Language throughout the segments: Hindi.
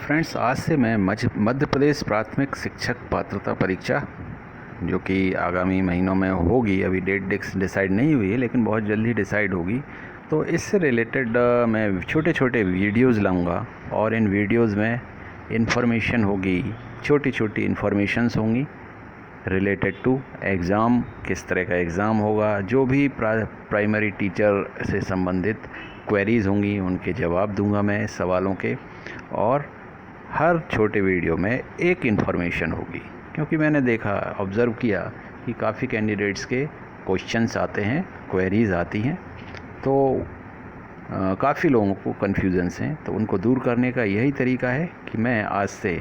फ्रेंड्स, आज से मैं मध्य प्रदेश प्राथमिक शिक्षक पात्रता परीक्षा जो कि आगामी महीनों में होगी, अभी डेट डिसाइड नहीं हुई है लेकिन बहुत जल्दी डिसाइड होगी। तो इससे रिलेटेड मैं छोटे छोटे वीडियोज़ लाऊंगा और इन वीडियोज़ में इंफॉर्मेशन होगी, छोटी छोटी इन्फॉर्मेशंस होंगी रिलेटेड टू एग्ज़ाम, किस तरह का एग्ज़ाम होगा, जो भी प्राइमरी टीचर से संबंधित क्वेरीज़ होंगी उनके जवाब दूंगा मैं सवालों के। और हर छोटे वीडियो में एक इन्फॉर्मेशन होगी, क्योंकि मैंने देखा, ऑब्ज़र्व किया कि काफ़ी कैंडिडेट्स के क्वेश्चंस आते हैं, क्वेरीज़ आती हैं, तो काफ़ी लोगों को कन्फ्यूजन्स हैं। तो उनको दूर करने का यही तरीका है कि मैं आज से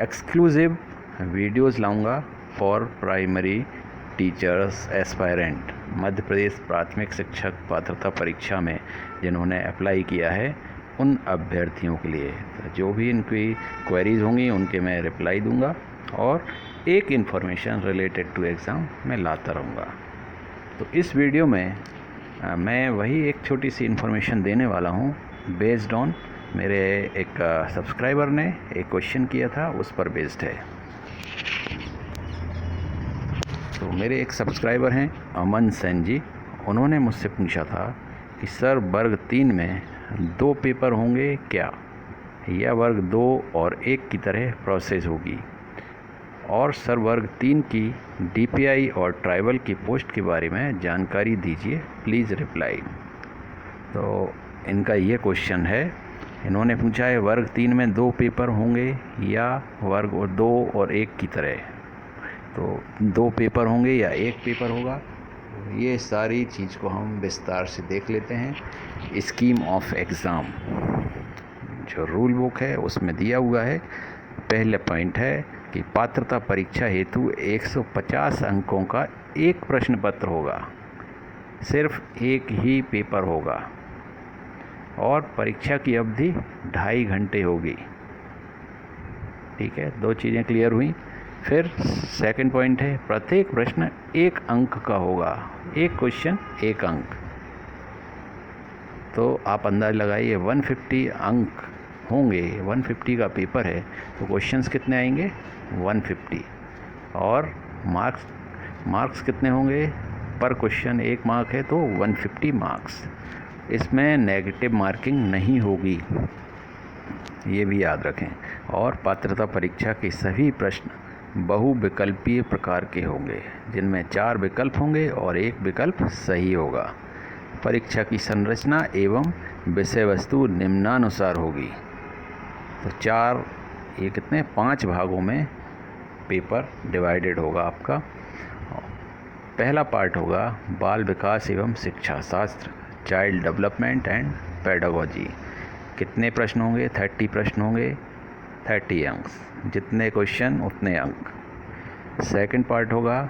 एक्सक्लूसिव वीडियोज़ लाऊंगा for primary teachers aspirant, Madhya Pradesh प्राथमिक शिक्षक पात्रता परीक्षा में जिन्होंने अप्लाई किया है उन अभ्यर्थियों के लिए। तो जो भी इनकी क्वेरीज़ होंगी उनके मैं रिप्लाई दूंगा और एक इन्फॉर्मेशन रिलेटेड टू एग्ज़ाम मैं लाता रहूँगा। तो इस वीडियो में मैं वही एक छोटी सी इन्फॉर्मेशन देने वाला हूँ बेस्ड ऑन मेरे एक सब्सक्राइबर ने एक क्वेश्चन किया था, उस पर बेस्ड है। तो मेरे एक सब्सक्राइबर हैं अमन सेन जी, उन्होंने मुझसे पूछा था कि सर वर्ग 3 में 2 पेपर होंगे क्या, या वर्ग 2 और 1 की तरह प्रोसेस होगी, और सर वर्ग 3 की डीपीआई और ट्राइबल की पोस्ट के बारे में जानकारी दीजिए प्लीज़ रिप्लाई। तो इनका ये क्वेश्चन है, इन्होंने पूछा है वर्ग 3 में 2 पेपर होंगे या वर्ग 2 और 1 की तरह। तो 2 पेपर होंगे या 1 पेपर होगा, ये सारी चीज़ को हम विस्तार से देख लेते हैं। स्कीम ऑफ एग्ज़ाम जो रूल बुक है उसमें दिया हुआ है। पहले पॉइंट है कि पात्रता परीक्षा हेतु 150 अंकों का एक प्रश्न पत्र होगा, सिर्फ एक ही पेपर होगा और परीक्षा की अवधि 2.5 घंटे होगी। ठीक है, 2 चीज़ें क्लियर हुई। फिर सेकंड पॉइंट है प्रत्येक प्रश्न 1 अंक का होगा, एक क्वेश्चन 1 अंक। तो आप अंदाज़ लगाइए 150 अंक होंगे, 150 का पेपर है तो क्वेश्चंस कितने आएंगे 150, और मार्क्स कितने होंगे पर क्वेश्चन 1 मार्क है तो 150 मार्क्स। इसमें नेगेटिव मार्किंग नहीं होगी, ये भी याद रखें। और पात्रता परीक्षा के सभी प्रश्न बहुविकल्पीय प्रकार के होंगे, जिनमें 4 विकल्प होंगे और 1 विकल्प सही होगा। परीक्षा की संरचना एवं विषय वस्तु निम्नानुसार होगी। तो 5 भागों में पेपर डिवाइडेड होगा आपका। पहला पार्ट होगा बाल विकास एवं शिक्षा शास्त्र, चाइल्ड डेवलपमेंट एंड पेडागोजी। कितने प्रश्न होंगे 30 प्रश्न होंगे, 30 अंक, जितने क्वेश्चन उतने अंक। सेकंड पार्ट होगा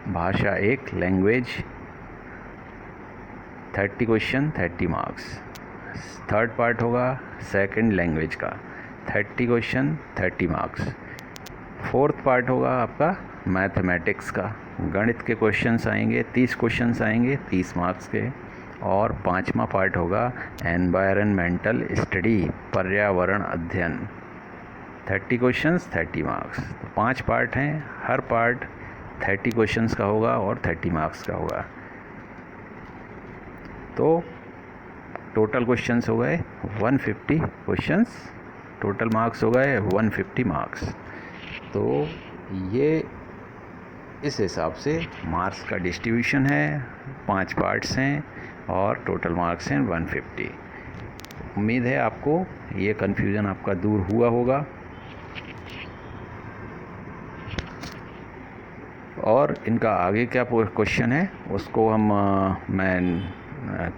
भाषा 1 language, 30 question 30 marks. Third part होगा सेकंड लैंग्वेज का, 30 क्वेश्चन 30 मार्क्स। फोर्थ पार्ट होगा आपका मैथमेटिक्स का, गणित के क्वेश्चंस आएंगे, 30 क्वेश्चंस आएंगे 30 मार्क्स के। और 5वां पार्ट होगा एनवायरनमेंटल स्टडी, पर्यावरण अध्ययन, 30 क्वेश्चंस 30 मार्क्स। तो 5 पार्ट हैं, हर पार्ट 30 क्वेश्चंस का होगा और 30 मार्क्स का होगा। तो टोटल क्वेश्चंस हो गए 150 क्वेश्चंस, टोटल मार्क्स हो गए 150 मार्क्स। तो ये इस हिसाब से मार्क्स का डिस्ट्रीब्यूशन है, 5 पार्ट्स हैं और टोटल मार्क्स हैं 150। उम्मीद है आपको ये कन्फ्यूज़न आपका दूर हुआ होगा। और इनका आगे क्या क्वेश्चन है उसको मैं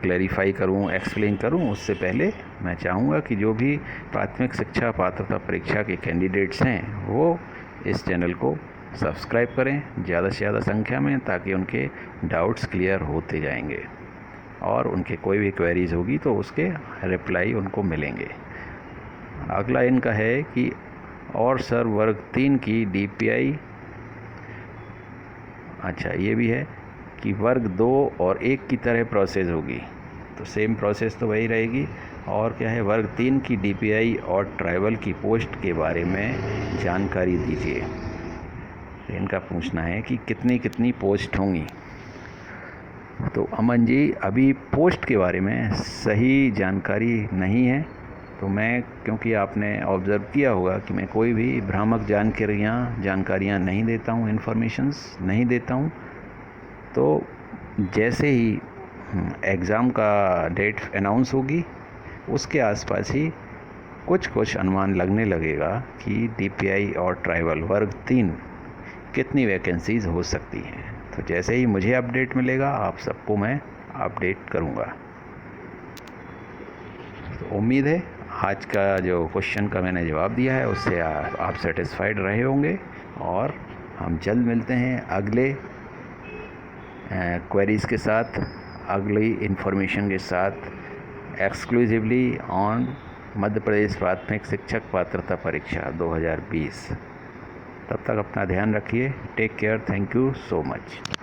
क्लैरिफाई करूं, एक्सप्लेन करूं, उससे पहले मैं चाहूँगा कि जो भी प्राथमिक शिक्षा पात्रता परीक्षा के कैंडिडेट्स हैं वो इस चैनल को सब्सक्राइब करें ज़्यादा से ज़्यादा संख्या में, ताकि उनके डाउट्स क्लियर होते जाएंगे और उनके कोई भी क्वेरीज़ होगी तो उसके रिप्लाई उनको मिलेंगे। अगला इनका है कि और सर वर्ग 3 की डीपीआई, अच्छा ये भी है कि वर्ग 2 और 1 की तरह प्रोसेस होगी। तो सेम प्रोसेस तो वही रहेगी, और क्या है, वर्ग 3 की डीपीआई और ट्राइबल की पोस्ट के बारे में जानकारी दीजिए। इनका पूछना है कि कितनी कितनी पोस्ट होंगी। तो अमन जी, अभी पोस्ट के बारे में सही जानकारी नहीं है। तो मैं, क्योंकि आपने ऑब्ज़र्व किया होगा कि मैं कोई भी भ्रामक जानकारियाँ नहीं देता हूँ, इन्फॉर्मेशंस नहीं देता हूँ। तो जैसे ही एग्ज़ाम का डेट अनाउंस होगी, उसके आसपास ही कुछ अनुमान लगने लगेगा कि डीपीआई और ट्राइबल वर्ग 3 कितनी वैकेंसीज़ हो सकती हैं। तो जैसे ही मुझे अपडेट मिलेगा, आप सबको मैं अपडेट करूँगा। तो उम्मीद है आज का जो क्वेश्चन का मैंने जवाब दिया है उससे आप सेटिस्फाइड रहे होंगे, और हम जल्द मिलते हैं अगले क्वेरीज़ के साथ, अगली इन्फॉर्मेशन के साथ, एक्सक्लूसिवली ऑन मध्य प्रदेश प्राथमिक शिक्षक पात्रता परीक्षा 2020। तब तक अपना ध्यान रखिए। Take care. Thank you so much.